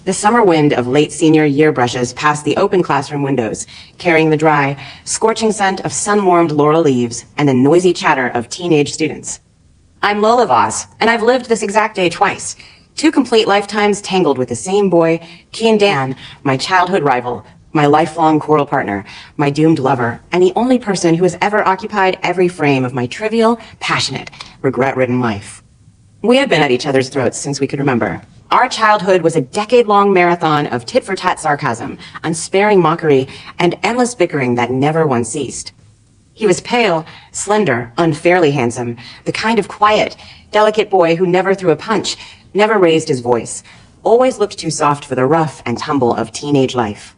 The summer wind of late senior year brushes past the open classroom windows, carrying the dry, scorching scent of sun-warmed laurel leaves and the noisy chatter of teenage students. I'm Lola Voss, and I've lived this exact day twice. 2 complete lifetimes tangled with the same boy, Kian Dan, my childhood rival, my lifelong choral partner, my doomed lover, and the only person who has ever occupied every frame of my trivial, passionate, regret-ridden life. We had been at each other's throats since we could remember. Our childhood was a decade-long marathon of tit-for-tat sarcasm, unsparing mockery, and endless bickering that never once ceased. He was pale, slender, unfairly handsome, the kind of quiet, delicate boy who never threw a punch, never raised his voice, always looked too soft for the rough and tumble of teenage life.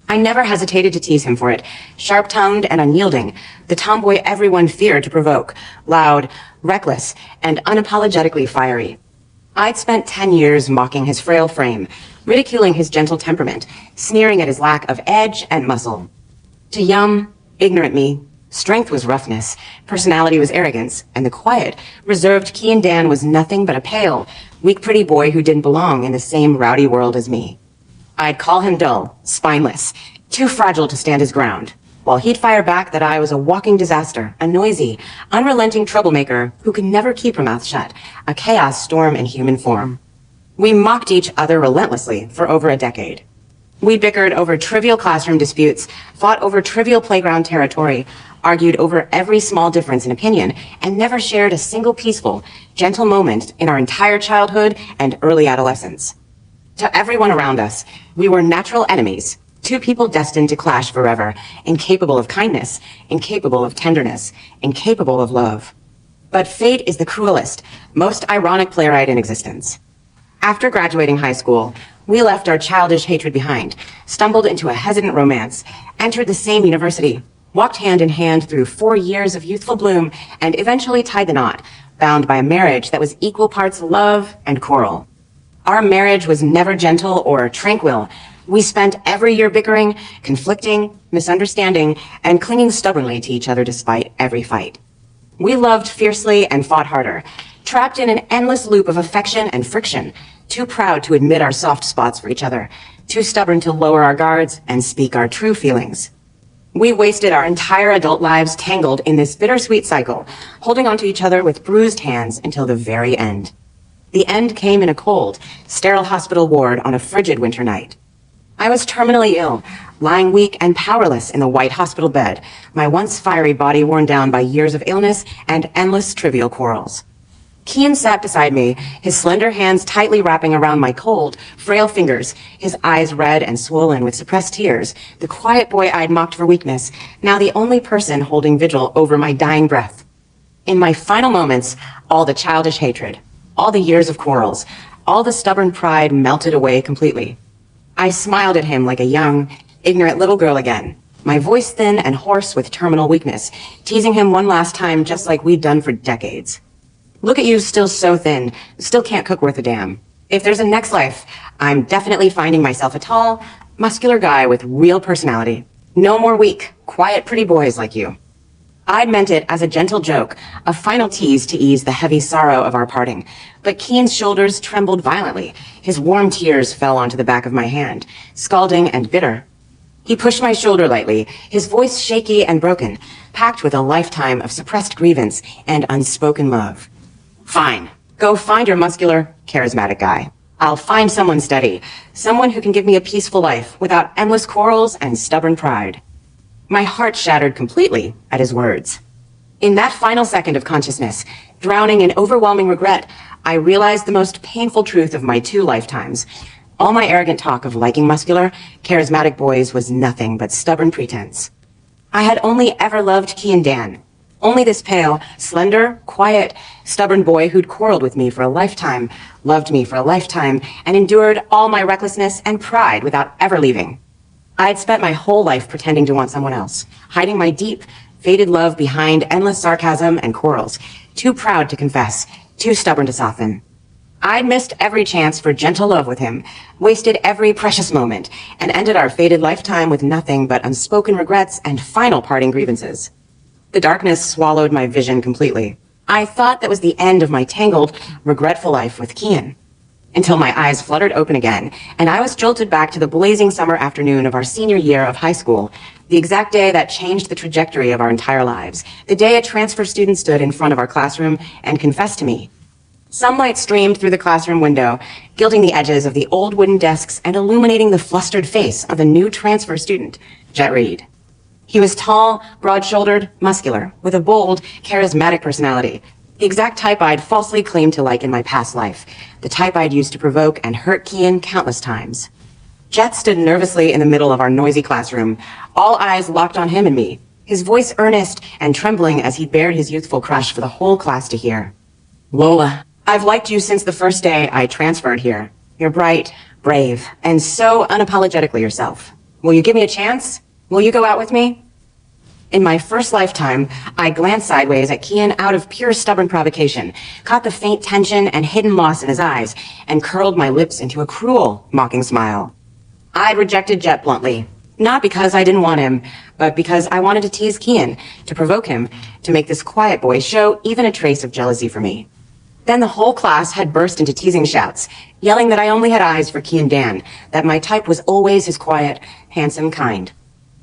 I never hesitated to tease him for it, sharp-tongued and unyielding, the tomboy everyone feared to provoke, loud, reckless, and unapologetically fiery. I'd spent 10 years mocking his frail frame, ridiculing his gentle temperament, sneering at his lack of edge and muscle. To young, ignorant me, strength was roughness, personality was arrogance, and the quiet, reserved Kian Dan was nothing but a pale, weak pretty boy who didn't belong in the same rowdy world as me. I'd call him dull, spineless, too fragile to stand his ground, while he'd fire back that I was a walking disaster, a noisy, unrelenting troublemaker who could never keep her mouth shut, a chaos storm in human form. We mocked each other relentlessly for over a decade. We bickered over trivial classroom disputes, fought over trivial playground territory, argued over every small difference in opinion, and never shared a single peaceful, gentle moment in our entire childhood and early adolescence. To everyone around us, we were natural enemies, 2 people destined to clash forever, incapable of kindness, incapable of tenderness, incapable of love. But fate is the cruelest, most ironic playwright in existence. After graduating high school, we left our childish hatred behind, stumbled into a hesitant romance, entered the same university, walked hand in hand through 4 years of youthful bloom, and eventually tied the knot, bound by a marriage that was equal parts love and choral. Our marriage was never gentle or tranquil. We spent every year bickering, conflicting, misunderstanding, and clinging stubbornly to each other despite every fight. We loved fiercely and fought harder, trapped in an endless loop of affection and friction, too proud to admit our soft spots for each other, too stubborn to lower our guards and speak our true feelings. We wasted our entire adult lives tangled in this bittersweet cycle, holding onto each other with bruised hands until the very end. The end came in a cold, sterile hospital ward on a frigid winter night. I was terminally ill, lying weak and powerless in the white hospital bed, my once fiery body worn down by years of illness and endless trivial quarrels. Kian sat beside me, his slender hands tightly wrapping around my cold, frail fingers, his eyes red and swollen with suppressed tears, the quiet boy I'd mocked for weakness, now the only person holding vigil over my dying breath. In my final moments, all the childish hatred, all the years of quarrels, all the stubborn pride melted away completely. I smiled at him like a young, ignorant little girl again, my voice thin and hoarse with terminal weakness, teasing him one last time just like we'd done for decades. Look at you, still so thin, still can't cook worth a damn. If there's a next life, I'm definitely finding myself a tall, muscular guy with real personality. No more weak, quiet, pretty boys like you. I meant it as a gentle joke, a final tease to ease the heavy sorrow of our parting, but Kian's shoulders trembled violently. His warm tears fell onto the back of my hand, scalding and bitter. He pushed my shoulder lightly, his voice shaky and broken, packed with a lifetime of suppressed grievance and unspoken love. Fine. Go find your muscular, charismatic guy. I'll find someone steady, someone who can give me a peaceful life without endless quarrels and stubborn pride. My heart shattered completely at his words. In that final second of consciousness, drowning in overwhelming regret, I realized the most painful truth of my 2 lifetimes. All my arrogant talk of liking muscular, charismatic boys was nothing but stubborn pretense. I had only ever loved Kian Dan. Only this pale, slender, quiet, stubborn boy who'd quarreled with me for a lifetime, loved me for a lifetime, and endured all my recklessness and pride without ever leaving. I had spent my whole life pretending to want someone else, hiding my deep, faded love behind endless sarcasm and quarrels, too proud to confess, too stubborn to soften. I'd missed every chance for gentle love with him, wasted every precious moment, and ended our faded lifetime with nothing but unspoken regrets and final parting grievances. The darkness swallowed my vision completely. I thought that was the end of my tangled, regretful life with Kian. until my eyes fluttered open again, and I was jolted back to the blazing summer afternoon of our senior year of high school, the exact day that changed the trajectory of our entire lives, the day a transfer student stood in front of our classroom and confessed to me. Sunlight streamed through the classroom window, gilding the edges of the old wooden desks and illuminating the flustered face of the new transfer student, Jet Reed. He was tall, broad-shouldered, muscular, with a bold, charismatic personality, the exact type I'd falsely claimed to like in my past life, the type I'd used to provoke and hurt Kian countless times. Jet stood nervously in the middle of our noisy classroom, all eyes locked on him and me, his voice earnest and trembling as he bared his youthful crush for the whole class to hear. "Lola, I've liked you since the first day I transferred here. You're bright, brave, and so unapologetically yourself. Will you give me a chance? Will you go out with me?" In my first lifetime, I glanced sideways at Kian out of pure stubborn provocation, caught the faint tension and hidden loss in his eyes, and curled my lips into a cruel, mocking smile. I'd rejected Jet bluntly, not because I didn't want him, but because I wanted to tease Kian, to provoke him, to make this quiet boy show even a trace of jealousy for me. Then the whole class had burst into teasing shouts, yelling that I only had eyes for Kian Dan, that my type was always his quiet, handsome kind.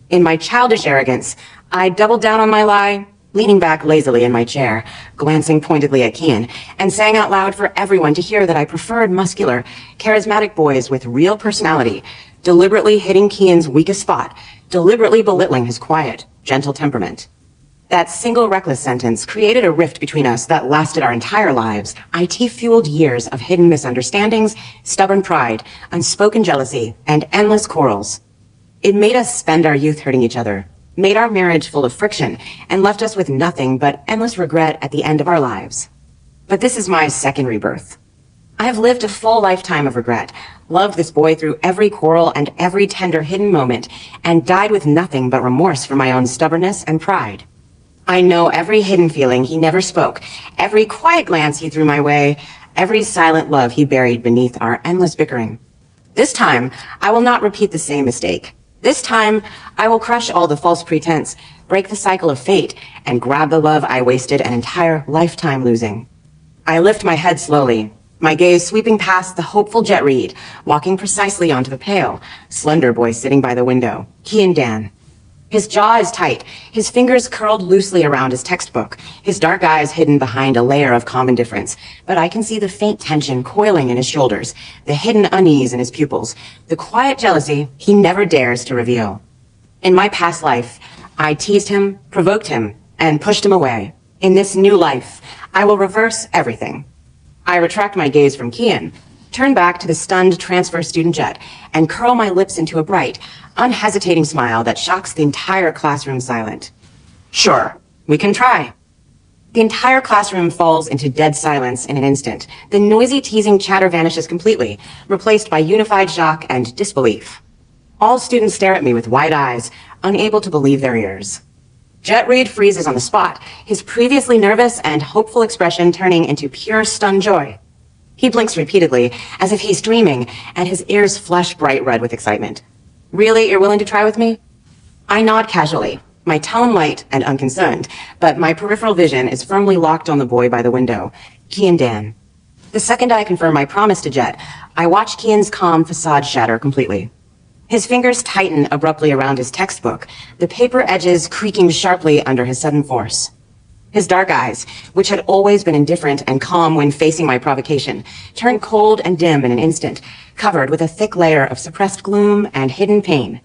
In my childish arrogance, I doubled down on my lie, leaning back lazily in my chair, glancing pointedly at Kian, and saying out loud for everyone to hear that I preferred muscular, charismatic boys with real personality, deliberately hitting Kian's weakest spot, deliberately belittling his quiet, gentle temperament. That single reckless sentence created a rift between us that lasted our entire lives, IT-fueled years of hidden misunderstandings, stubborn pride, unspoken jealousy, and endless quarrels. It made us spend our youth hurting each other, made our marriage full of friction, and left us with nothing but endless regret at the end of our lives. But this is my second rebirth. I have lived a full lifetime of regret, loved this boy through every quarrel and every tender hidden moment, and died with nothing but remorse for my own stubbornness and pride. I know every hidden feeling he never spoke, every quiet glance he threw my way, every silent love he buried beneath our endless bickering. This time, I will not repeat the same mistake. This time, I will crush all the false pretense, break the cycle of fate, and grab the love I wasted an entire lifetime losing. I lift my head slowly, my gaze sweeping past the hopeful Jet Reed, walking precisely onto the pale, slender boy sitting by the window, Kian Dan. His jaw is tight, his fingers curled loosely around his textbook, his dark eyes hidden behind a layer of calm indifference, but I can see the faint tension coiling in his shoulders, the hidden unease in his pupils, the quiet jealousy he never dares to reveal. In my past life, I teased him, provoked him, and pushed him away. In this new life, I will reverse everything. I retract my gaze from Kian, turn back to the stunned transfer student Jet, and curl my lips into a bright, unhesitating smile that shocks the entire classroom silent. Sure, we can try. The entire classroom falls into dead silence in an instant. The noisy teasing chatter vanishes completely, replaced by unified shock and disbelief. All students stare at me with wide eyes, unable to believe their ears. Jet Reed freezes on the spot, his previously nervous and hopeful expression turning into pure stunned joy. He blinks repeatedly, as if he's dreaming, and his ears flush bright red with excitement. Really, you're willing to try with me? I nod casually, my tone light and unconcerned, but my peripheral vision is firmly locked on the boy by the window, Kian Dan. The second I confirm my promise to Jet, I watch Kian's calm facade shatter completely. His fingers tighten abruptly around his textbook, the paper edges creaking sharply under his sudden force. His dark eyes, which had always been indifferent and calm when facing my provocation, turned cold and dim in an instant, covered with a thick layer of suppressed gloom and hidden pain.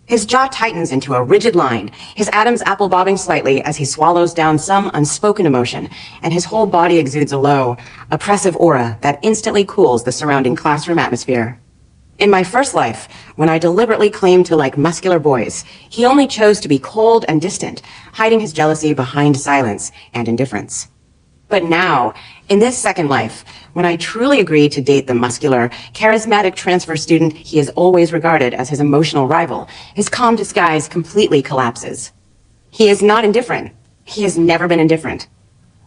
His jaw tightens into a rigid line, his Adam's apple bobbing slightly as he swallows down some unspoken emotion, and his whole body exudes a low, oppressive aura that instantly cools the surrounding classroom atmosphere. In my first life, when I deliberately claimed to like muscular boys, he only chose to be cold and distant, hiding his jealousy behind silence and indifference. But now, in this second life, when I truly agreed to date the muscular, charismatic transfer student he has always regarded as his emotional rival, his calm disguise completely collapses. He is not indifferent. He has never been indifferent.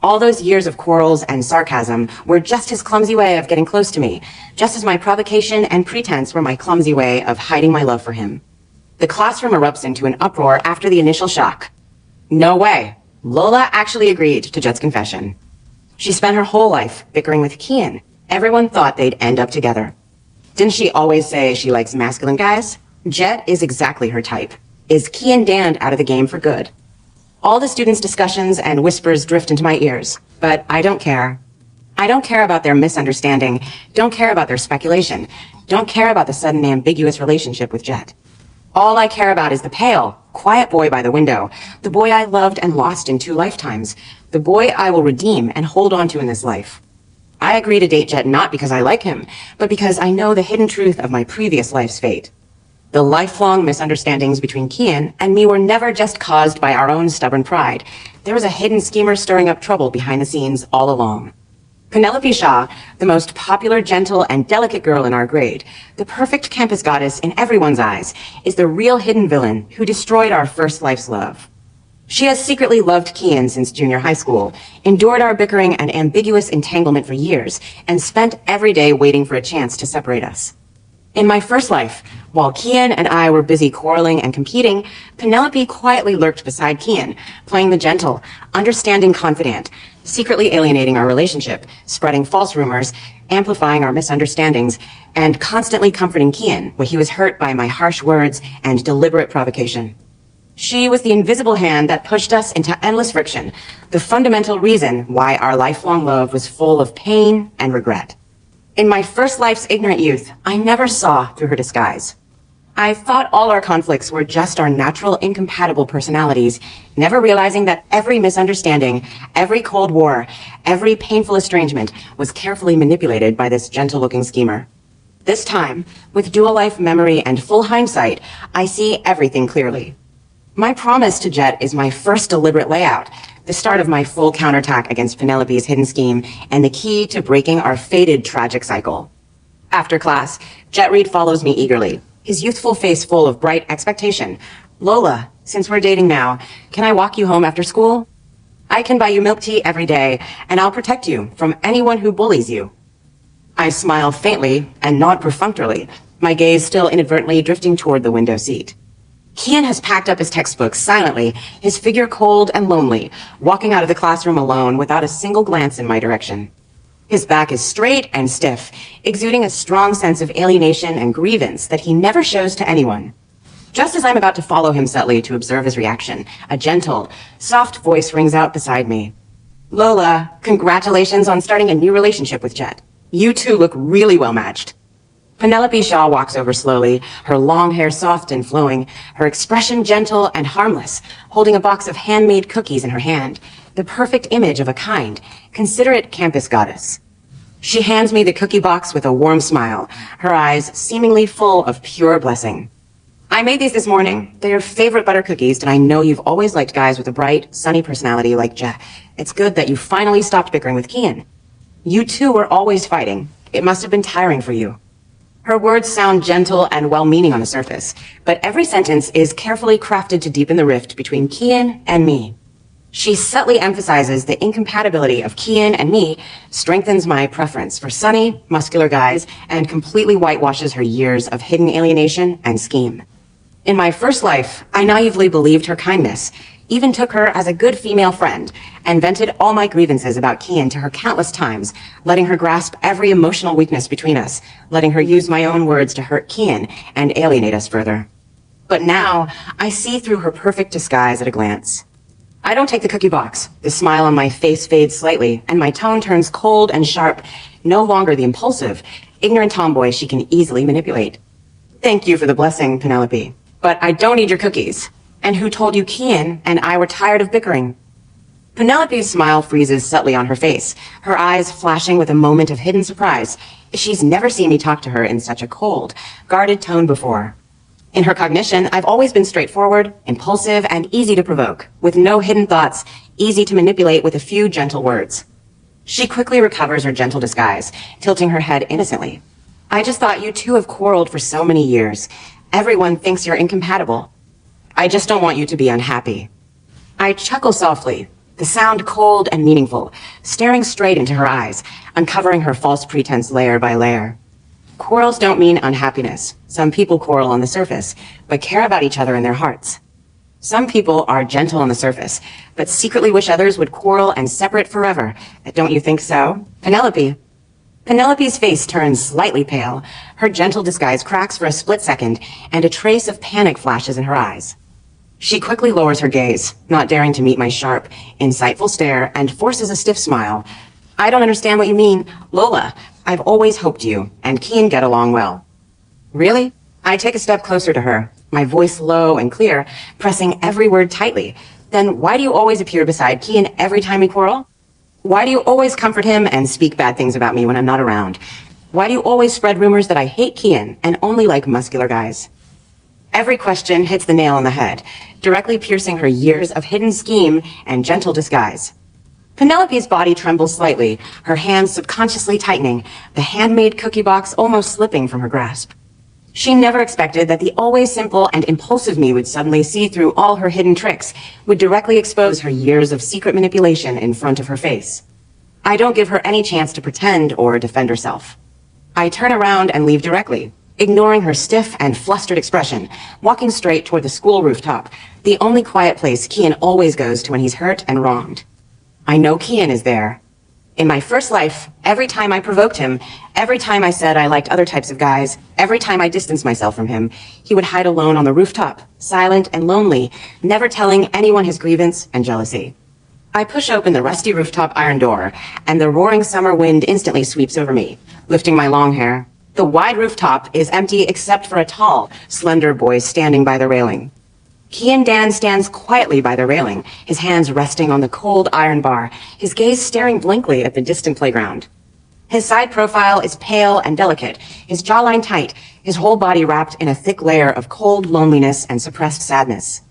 All those years of quarrels and sarcasm were just his clumsy way of getting close to me, just as my provocation and pretense were my clumsy way of hiding my love for him. The classroom erupts into an uproar after the initial shock. No way. Lola actually agreed to Jet's confession. She spent her whole life bickering with Kian Everyone thought they'd end up together. Didn't she always say she likes masculine guys? Jet is exactly her type. Is Kian damned out of the game for good? All the students' discussions and whispers drift into my ears, but I don't care. I don't care about their misunderstanding, don't care about their speculation, don't care about the sudden ambiguous relationship with Jet. All I care about is the pale, quiet boy by the window, the boy I loved and lost in 2 lifetimes, the boy I will redeem and hold on to in this life. I agree to date Jet not because I like him, but because I know the hidden truth of my previous life's fate. The lifelong misunderstandings between Kian and me were never just caused by our own stubborn pride. There was a hidden schemer stirring up trouble behind the scenes all along. Penelope Shaw, the most popular, gentle, and delicate girl in our grade, the perfect campus goddess in everyone's eyes, is the real hidden villain who destroyed our first life's love. She has secretly loved Kian since junior high school, endured our bickering and ambiguous entanglement for years, and spent every day waiting for a chance to separate us. In my first life, while Kian and I were busy quarreling and competing, Penelope quietly lurked beside Kian, playing the gentle, understanding confidant, secretly alienating our relationship, spreading false rumors, amplifying our misunderstandings, and constantly comforting Kian when he was hurt by my harsh words and deliberate provocation. She was the invisible hand that pushed us into endless friction, the fundamental reason why our lifelong love was full of pain and regret. In my first life's ignorant youth, I never saw through her disguise. I thought all our conflicts were just our natural, incompatible personalities, never realizing that every misunderstanding, every cold war, every painful estrangement was carefully manipulated by this gentle-looking schemer. This time, with dual-life memory and full hindsight, I see everything clearly. My promise to Jet is my first deliberate layout, the start of my full counterattack against Penelope's hidden scheme, and the key to breaking our fated tragic cycle. After class, Jet Reed follows me eagerly, his youthful face full of bright expectation. Lola, since we're dating now, can I walk you home after school? I can buy you milk tea every day, and I'll protect you from anyone who bullies you. I smile faintly and nod perfunctorily, my gaze still inadvertently drifting toward the window seat. Kian has packed up his textbooks silently, his figure cold and lonely, walking out of the classroom alone without a single glance in my direction. His back is straight and stiff, exuding a strong sense of alienation and grievance that he never shows to anyone. Just as I'm about to follow him subtly to observe his reaction, a gentle, soft voice rings out beside me. Lola, congratulations on starting a new relationship with Jet. You two look really well matched. Penelope Shaw walks over slowly, her long hair soft and flowing, her expression gentle and harmless, holding a box of handmade cookies in her hand, the perfect image of a kind, considerate campus goddess. She hands me the cookie box with a warm smile, her eyes seemingly full of pure blessing. I made these this morning. They're your favorite butter cookies, and I know you've always liked guys with a bright, sunny personality like Jet. It's good that you finally stopped bickering with Kian. You two were always fighting. It must have been tiring for you. Her words sound gentle and well-meaning on the surface, but every sentence is carefully crafted to deepen the rift between Kian and me. She subtly emphasizes the incompatibility of Kian and me, strengthens my preference for sunny, muscular guys, and completely whitewashes her years of hidden alienation and scheme. In my first life, I naively believed her kindness, even took her as a good female friend, and vented all my grievances about Kian to her countless times, letting her grasp every emotional weakness between us, letting her use my own words to hurt Kian and alienate us further. But now, I see through her perfect disguise at a glance. I don't take the cookie box. The smile on my face fades slightly, and my tone turns cold and sharp, no longer the impulsive, ignorant tomboy she can easily manipulate. Thank you for the blessing, Penelope, but I don't need your cookies. And who told you Kian and I were tired of bickering? Penelope's smile freezes subtly on her face, her eyes flashing with a moment of hidden surprise. She's never seen me talk to her in such a cold, guarded tone before. In her cognition, I've always been straightforward, impulsive, and easy to provoke, with no hidden thoughts, easy to manipulate with a few gentle words. She quickly recovers her gentle disguise, tilting her head innocently. I just thought you two have quarreled for so many years. Everyone thinks you're incompatible. I just don't want you to be unhappy. I chuckle softly, the sound cold and meaningful, staring straight into her eyes, uncovering her false pretense layer by layer. Quarrels don't mean unhappiness. Some people quarrel on the surface, but care about each other in their hearts. Some people are gentle on the surface, but secretly wish others would quarrel and separate forever. Don't you think so, Penelope? Penelope's face turns slightly pale. Her gentle disguise cracks for a split second, and a trace of panic flashes in her eyes. She quickly lowers her gaze, not daring to meet my sharp, insightful stare, and forces a stiff smile. I don't understand what you mean. Lola, I've always hoped you and Kian get along well. Really? I take a step closer to her, my voice low and clear, pressing every word tightly. Then why do you always appear beside Kian every time we quarrel? Why do you always comfort him and speak bad things about me when I'm not around? Why do you always spread rumors that I hate Kian and only like muscular guys? Every question hits the nail on the head, directly piercing her years of hidden scheme and gentle disguise. Penelope's body trembles slightly, her hands subconsciously tightening, the handmade cookie box almost slipping from her grasp. She never expected that the always simple and impulsive me would suddenly see through all her hidden tricks, would directly expose her years of secret manipulation in front of her face. I don't give her any chance to pretend or defend herself. I turn around and leave directly, ignoring her stiff and flustered expression, walking straight toward the school rooftop, the only quiet place Kian always goes to when he's hurt and wronged. I know Kian is there. In my first life, every time I provoked him, every time I said I liked other types of guys, every time I distanced myself from him, he would hide alone on the rooftop, silent and lonely, never telling anyone his grievance and jealousy. I push open the rusty rooftop iron door, and the roaring summer wind instantly sweeps over me, lifting my long hair. The wide rooftop is empty except for a tall, slender boy standing by the railing. Kian Dan stands quietly by the railing, his hands resting on the cold iron bar, his gaze staring blankly at the distant playground. His side profile is pale and delicate, his jawline tight, his whole body wrapped in a thick layer of cold loneliness and suppressed sadness.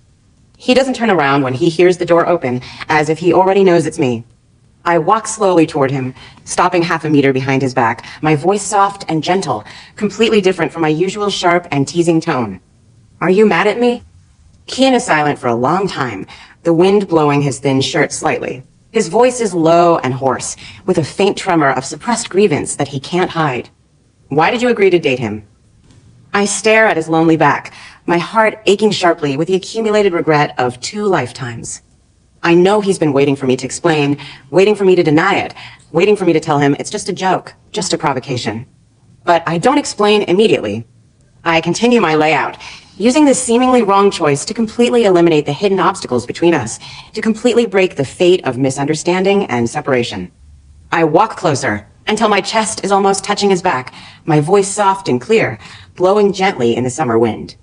He doesn't turn around when he hears the door open, as if he already knows it's me. I walk slowly toward him, stopping half a meter behind his back, my voice soft and gentle, completely different from my usual sharp and teasing tone. Are you mad at me? Kian is silent for a long time, the wind blowing his thin shirt slightly. His voice is low and hoarse, with a faint tremor of suppressed grievance that he can't hide. Why did you agree to date him? I stare at his lonely back, my heart aching sharply with the accumulated regret of 2 lifetimes. I know he's been waiting for me to explain, waiting for me to deny it, waiting for me to tell him it's just a joke, just a provocation. But I don't explain immediately. I continue my layout, using this seemingly wrong choice to completely eliminate the hidden obstacles between us, to completely break the fate of misunderstanding and separation. I walk closer, until my chest is almost touching his back, my voice soft and clear, blowing gently in the summer wind.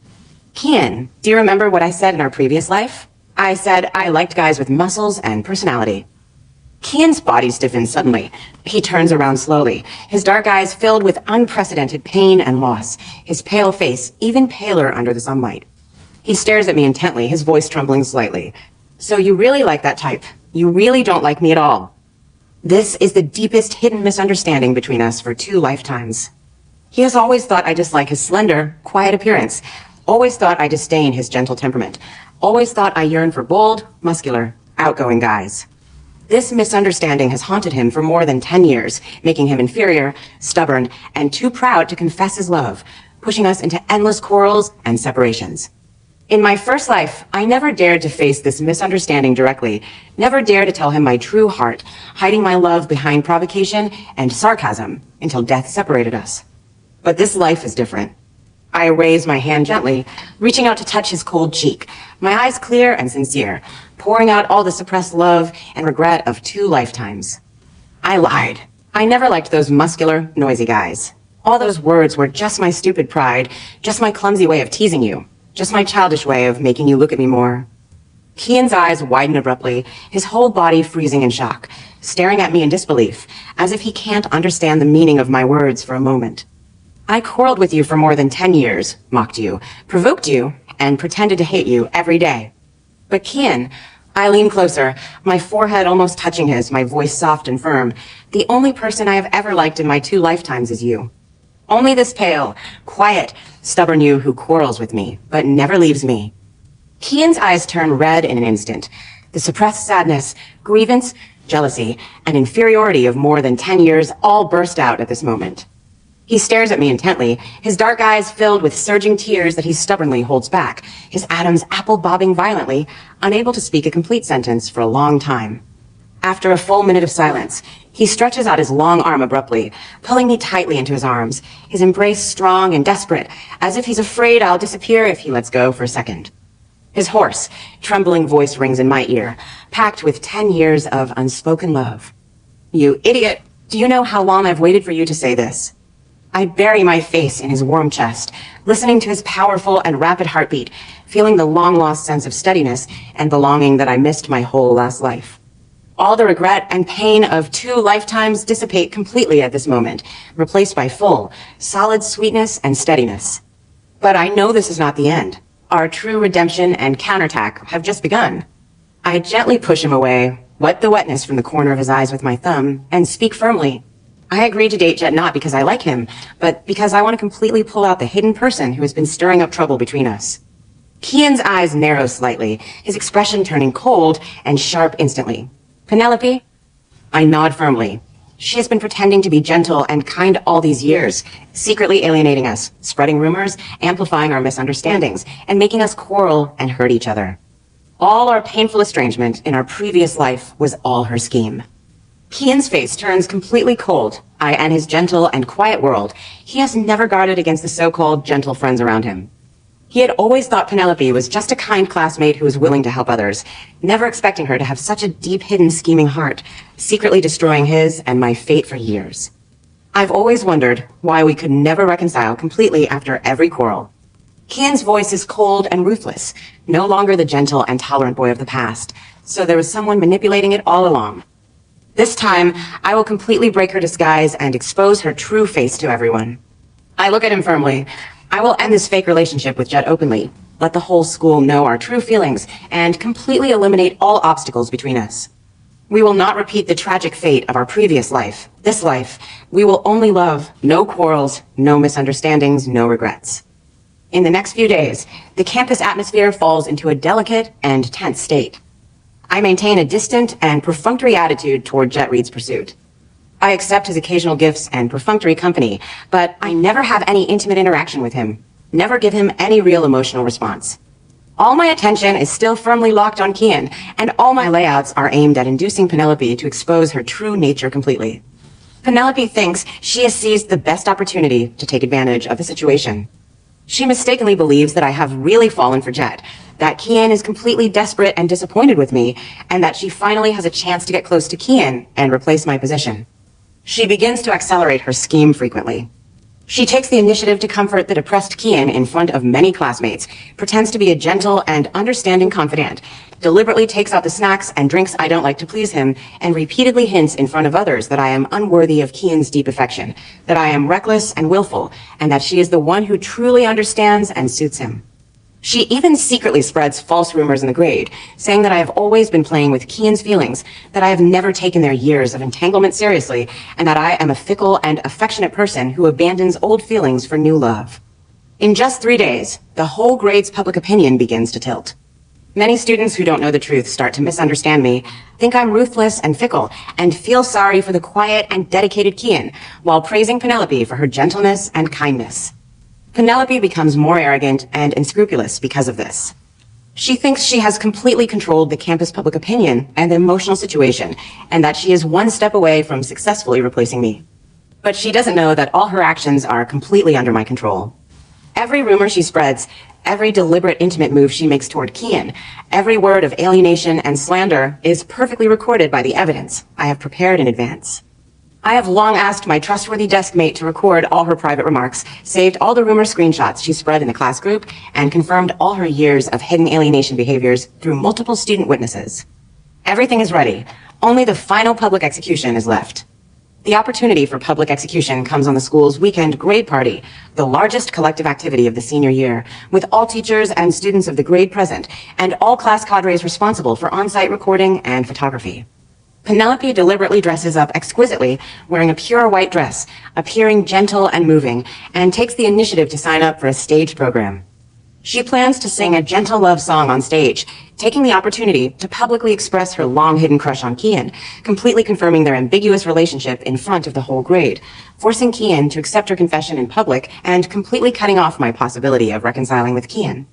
Kian, do you remember what I said in our previous life? I said I liked guys with muscles and personality. Kian's body stiffens suddenly. He turns around slowly, his dark eyes filled with unprecedented pain and loss, his pale face even paler under the sunlight. He stares at me intently, his voice trembling slightly. So you really like that type? You really don't like me at all? This is the deepest hidden misunderstanding between us for 2 lifetimes. He has always thought I dislike his slender, quiet appearance, always thought I disdain his gentle temperament, always thought I yearn for bold, muscular, outgoing guys. This misunderstanding has haunted him for more than 10 years, making him inferior, stubborn, and too proud to confess his love, pushing us into endless quarrels and separations. In my first life, I never dared to face this misunderstanding directly, never dared to tell him my true heart, hiding my love behind provocation and sarcasm until death separated us. But this life is different. I raise my hand gently, reaching out to touch his cold cheek, my eyes clear and sincere, pouring out all the suppressed love and regret of 2 lifetimes. I lied. I never liked those muscular, noisy guys. All those words were just my stupid pride, just my clumsy way of teasing you, just my childish way of making you look at me more. Kian's eyes widen abruptly, his whole body freezing in shock, staring at me in disbelief, as if he can't understand the meaning of my words for a moment. I quarreled with you for more than 10 years, mocked you, provoked you, and pretended to hate you every day. But Kian, I lean closer, my forehead almost touching his, my voice soft and firm. The only person I have ever liked in my 2 lifetimes is you. Only this pale, quiet, stubborn you who quarrels with me, but never leaves me. Kian's eyes turn red in an instant. The suppressed sadness, grievance, jealousy, and inferiority of more than 10 years all burst out at this moment. He stares at me intently, his dark eyes filled with surging tears that he stubbornly holds back, his Adam's apple bobbing violently, unable to speak a complete sentence for a long time. After a full minute of silence, he stretches out his long arm abruptly, pulling me tightly into his arms, his embrace strong and desperate, as if he's afraid I'll disappear if he lets go for a second. His hoarse, trembling voice rings in my ear, packed with 10 years of unspoken love. "You idiot! Do you know how long I've waited for you to say this?" I bury my face in his warm chest, listening to his powerful and rapid heartbeat, feeling the long-lost sense of steadiness and belonging that I missed my whole last life. All the regret and pain of 2 lifetimes dissipate completely at this moment, replaced by full, solid sweetness and steadiness. But I know this is not the end. Our true redemption and counterattack have just begun. I gently push him away, wipe the wetness from the corner of his eyes with my thumb, and speak firmly. I agreed to date Jet not because I like him, but because I want to completely pull out the hidden person who has been stirring up trouble between us. Kian's eyes narrow slightly, his expression turning cold and sharp instantly. "Penelope?" I nod firmly. She has been pretending to be gentle and kind all these years, secretly alienating us, spreading rumors, amplifying our misunderstandings, and making us quarrel and hurt each other. All our painful estrangement in our previous life was all her scheme. Kian's face turns completely cold. In his gentle and quiet world, he has never guarded against the so-called gentle friends around him. He had always thought Penelope was just a kind classmate who was willing to help others, never expecting her to have such a deep, hidden, scheming heart, secretly destroying his and my fate for years. I've always wondered why we could never reconcile completely after every quarrel. Kian's voice is cold and ruthless, no longer the gentle and tolerant boy of the past, so there was someone manipulating it all along. This time, I will completely break her disguise and expose her true face to everyone. I look at him firmly. I will end this fake relationship with Jet openly, let the whole school know our true feelings, and completely eliminate all obstacles between us. We will not repeat the tragic fate of our previous life. This life, we will only love, no quarrels, no misunderstandings, no regrets. In the next few days, the campus atmosphere falls into a delicate and tense state. I maintain a distant and perfunctory attitude toward Jet Reed's pursuit. I accept his occasional gifts and perfunctory company, but I never have any intimate interaction with him, never give him any real emotional response. All my attention is still firmly locked on Kian, and all my layouts are aimed at inducing Penelope to expose her true nature completely. Penelope thinks she has seized the best opportunity to take advantage of the situation. She mistakenly believes that I have really fallen for Jet, that Kian is completely desperate and disappointed with me, and that she finally has a chance to get close to Kian and replace my position. She begins to accelerate her scheme frequently. She takes the initiative to comfort the depressed Kian in front of many classmates, pretends to be a gentle and understanding confidant, deliberately takes out the snacks and drinks I don't like to please him, and repeatedly hints in front of others that I am unworthy of Kian's deep affection, that I am reckless and willful, and that she is the one who truly understands and suits him. She even secretly spreads false rumors in the grade, saying that I have always been playing with Kian's feelings, that I have never taken their years of entanglement seriously, and that I am a fickle and affectionate person who abandons old feelings for new love. In just 3 days, the whole grade's public opinion begins to tilt. Many students who don't know the truth start to misunderstand me, think I'm ruthless and fickle, and feel sorry for the quiet and dedicated Kian, while praising Penelope for her gentleness and kindness. Penelope becomes more arrogant and unscrupulous because of this. She thinks she has completely controlled the campus public opinion and the emotional situation, and that she is one step away from successfully replacing me. But she doesn't know that all her actions are completely under my control. Every rumor she spreads, every deliberate intimate move she makes toward Kian, every word of alienation and slander is perfectly recorded by the evidence I have prepared in advance. I have long asked my trustworthy desk mate to record all her private remarks, saved all the rumor screenshots she spread in the class group, and confirmed all her years of hidden alienation behaviors through multiple student witnesses. Everything is ready. Only the final public execution is left. The opportunity for public execution comes on the school's weekend grade party, the largest collective activity of the senior year, with all teachers and students of the grade present, and all class cadres responsible for on-site recording and photography. Penelope deliberately dresses up exquisitely, wearing a pure white dress, appearing gentle and moving, and takes the initiative to sign up for a stage program. She plans to sing a gentle love song on stage, taking the opportunity to publicly express her long-hidden crush on Kian, completely confirming their ambiguous relationship in front of the whole grade, forcing Kian to accept her confession in public, and completely cutting off my possibility of reconciling with Kian.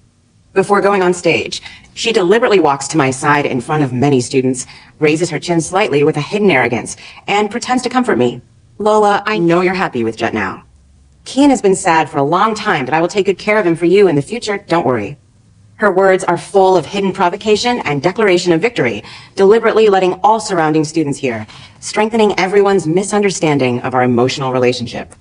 Before going on stage, she deliberately walks to my side in front of many students, raises her chin slightly with a hidden arrogance, and pretends to comfort me. Lola, I know you're happy with Jet now. Kian has been sad for a long time, but I will take good care of him for you in the future, don't worry. Her words are full of hidden provocation and declaration of victory, deliberately letting all surrounding students hear, strengthening everyone's misunderstanding of our emotional relationship.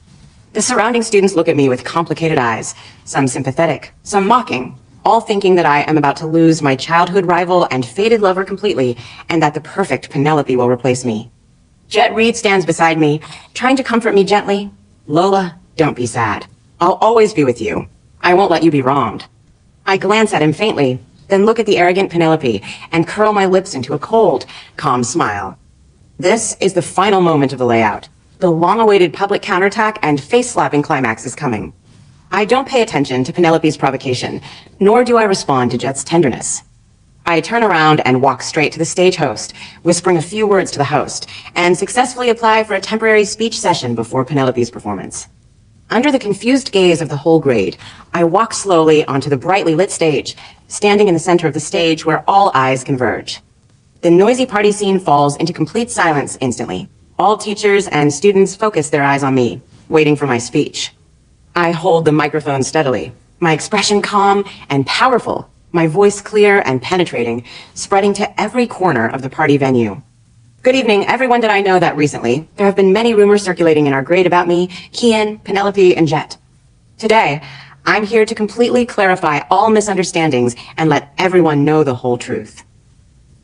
The surrounding students look at me with complicated eyes, some sympathetic, some mocking, all thinking that I am about to lose my childhood rival and fated lover completely, and that the perfect Penelope will replace me. Jet Reed stands beside me, trying to comfort me gently. Lola, don't be sad. I'll always be with you. I won't let you be wronged. I glance at him faintly, then look at the arrogant Penelope and curl my lips into a cold, calm smile. This is the final moment of the layout. The long-awaited public counterattack and face-slapping climax is coming. I don't pay attention to Penelope's provocation, nor do I respond to Jet's tenderness. I turn around and walk straight to the stage host, whispering a few words to the host, and successfully apply for a temporary speech session before Penelope's performance. Under the confused gaze of the whole grade, I walk slowly onto the brightly lit stage, standing in the center of the stage where all eyes converge. The noisy party scene falls into complete silence instantly. All teachers and students focus their eyes on me, waiting for my speech. I hold the microphone steadily, my expression calm and powerful, my voice clear and penetrating, spreading to every corner of the party venue. Good evening, everyone that I know that recently. There have been many rumors circulating in our grade about me, Kian, Penelope, and Jet. Today, I'm here to completely clarify all misunderstandings and let everyone know the whole truth.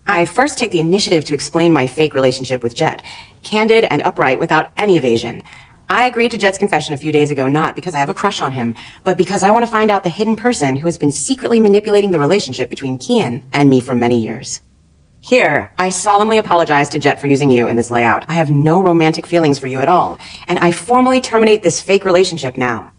I first take the initiative to explain my fake relationship with Jet, candid and upright without any evasion. I agreed to Jet's confession a few days ago not because I have a crush on him, but because I want to find out the hidden person who has been secretly manipulating the relationship between Kian and me for many years. Here, I solemnly apologize to Jet for using you in this layout. I have no romantic feelings for you at all, and I formally terminate this fake relationship now.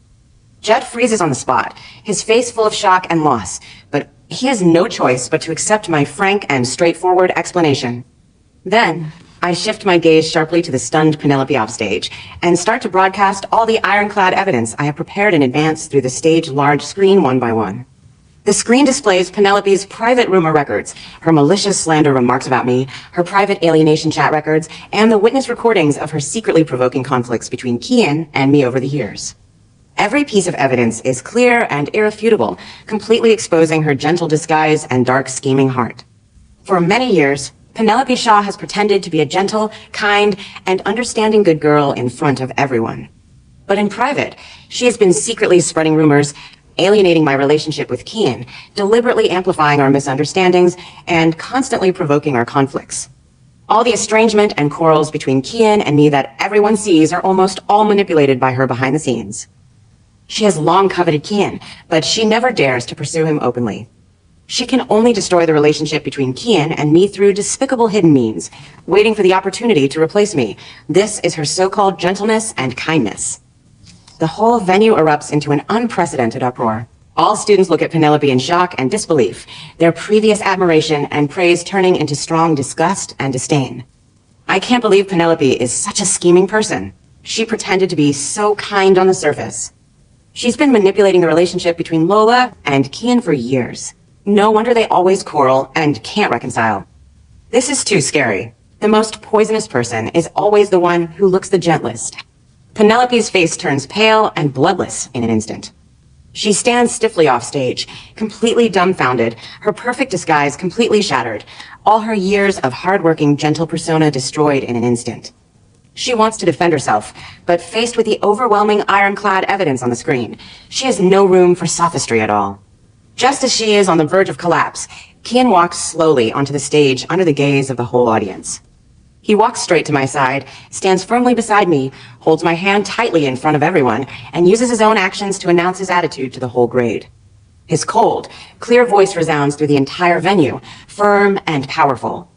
Jet freezes on the spot, his face full of shock and loss, but he has no choice but to accept my frank and straightforward explanation. Then, I shift my gaze sharply to the stunned Penelope offstage and start to broadcast all the ironclad evidence I have prepared in advance through the stage large screen one by one. The screen displays Penelope's private rumor records, her malicious slander remarks about me, her private alienation chat records, and the witness recordings of her secretly provoking conflicts between Kian and me over the years. Every piece of evidence is clear and irrefutable, completely exposing her gentle disguise and dark scheming heart. For many years, Penelope Shaw has pretended to be a gentle, kind, and understanding good girl in front of everyone. But in private, she has been secretly spreading rumors, alienating my relationship with Kian, deliberately amplifying our misunderstandings, and constantly provoking our conflicts. All the estrangement and quarrels between Kian and me that everyone sees are almost all manipulated by her behind the scenes. She has long coveted Kian, but she never dares to pursue him openly. She can only destroy the relationship between Kian and me through despicable hidden means, waiting for the opportunity to replace me. This is her so-called gentleness and kindness. The whole venue erupts into an unprecedented uproar. All students look at Penelope in shock and disbelief, their previous admiration and praise turning into strong disgust and disdain. I can't believe Penelope is such a scheming person. She pretended to be so kind on the surface. She's been manipulating the relationship between Lola and Kian for years. No wonder they always quarrel and can't reconcile. This is too scary. The most poisonous person is always the one who looks the gentlest. Penelope's face turns pale and bloodless in an instant. She stands stiffly off stage, completely dumbfounded, her perfect disguise completely shattered, all her years of hardworking, gentle persona destroyed in an instant. She wants to defend herself, but faced with the overwhelming ironclad evidence on the screen, she has no room for sophistry at all. Just as she is on the verge of collapse, Kian walks slowly onto the stage under the gaze of the whole audience. He walks straight to my side, stands firmly beside me, holds my hand tightly in front of everyone, and uses his own actions to announce his attitude to the whole grade. His cold, clear voice resounds through the entire venue, firm and powerful.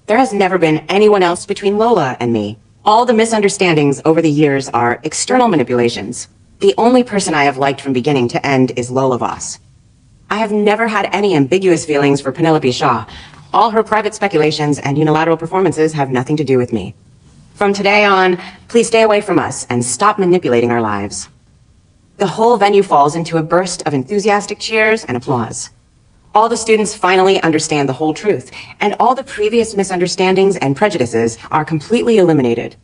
There has never been anyone else between Lola and me. All the misunderstandings over the years are external manipulations. The only person I have liked from beginning to end is Lola Voss. I have never had any ambiguous feelings for Penelope Shaw. All her private speculations and unilateral performances have nothing to do with me. From today on, please stay away from us and stop manipulating our lives. The whole venue falls into a burst of enthusiastic cheers and applause. All the students finally understand the whole truth, and all the previous misunderstandings and prejudices are completely eliminated.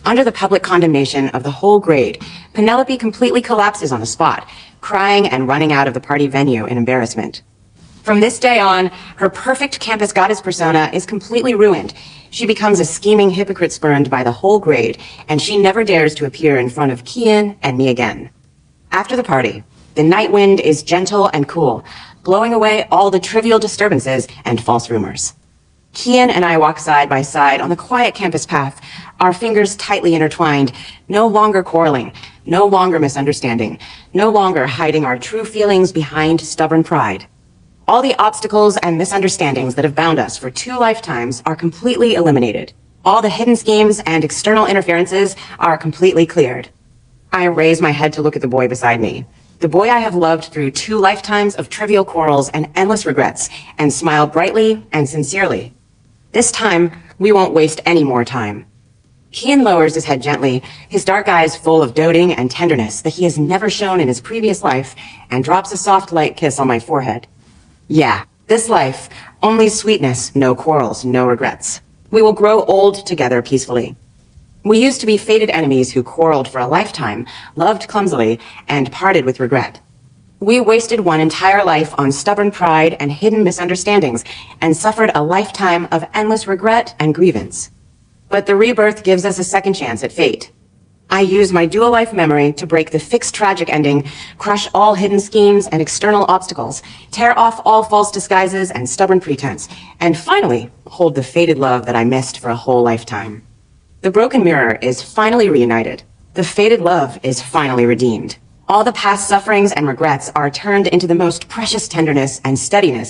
Under the public condemnation of the whole grade, Penelope completely collapses on the spot, crying and running out of the party venue in embarrassment. From this day on, her perfect campus goddess persona is completely ruined. She becomes a scheming hypocrite spurned by the whole grade, and she never dares to appear in front of Kian and me again. After the party, the night wind is gentle and cool, blowing away all the trivial disturbances and false rumors. Kian and I walk side by side on the quiet campus path, our fingers tightly intertwined, no longer quarreling, no longer misunderstanding, no longer hiding our true feelings behind stubborn pride. All the obstacles and misunderstandings that have bound us for 2 lifetimes are completely eliminated. All the hidden schemes and external interferences are completely cleared. I raise my head to look at the boy beside me, the boy I have loved through 2 lifetimes of trivial quarrels and endless regrets, and smile brightly and sincerely. This time, we won't waste any more time. Kian lowers his head gently, his dark eyes full of doting and tenderness that he has never shown in his previous life, and drops a soft, light kiss on my forehead. Yeah, this life, only sweetness, no quarrels, no regrets. We will grow old together peacefully. We used to be fated enemies who quarreled for a lifetime, loved clumsily, and parted with regret. We wasted one entire life on stubborn pride and hidden misunderstandings, and suffered a lifetime of endless regret and grievance. But the rebirth gives us a second chance at fate. I use my dual life memory to break the fixed tragic ending, crush all hidden schemes and external obstacles, tear off all false disguises and stubborn pretense, and finally hold the fated love that I missed for a whole lifetime. The broken mirror is finally reunited. The fated love is finally redeemed. All the past sufferings and regrets are turned into the most precious tenderness and steadiness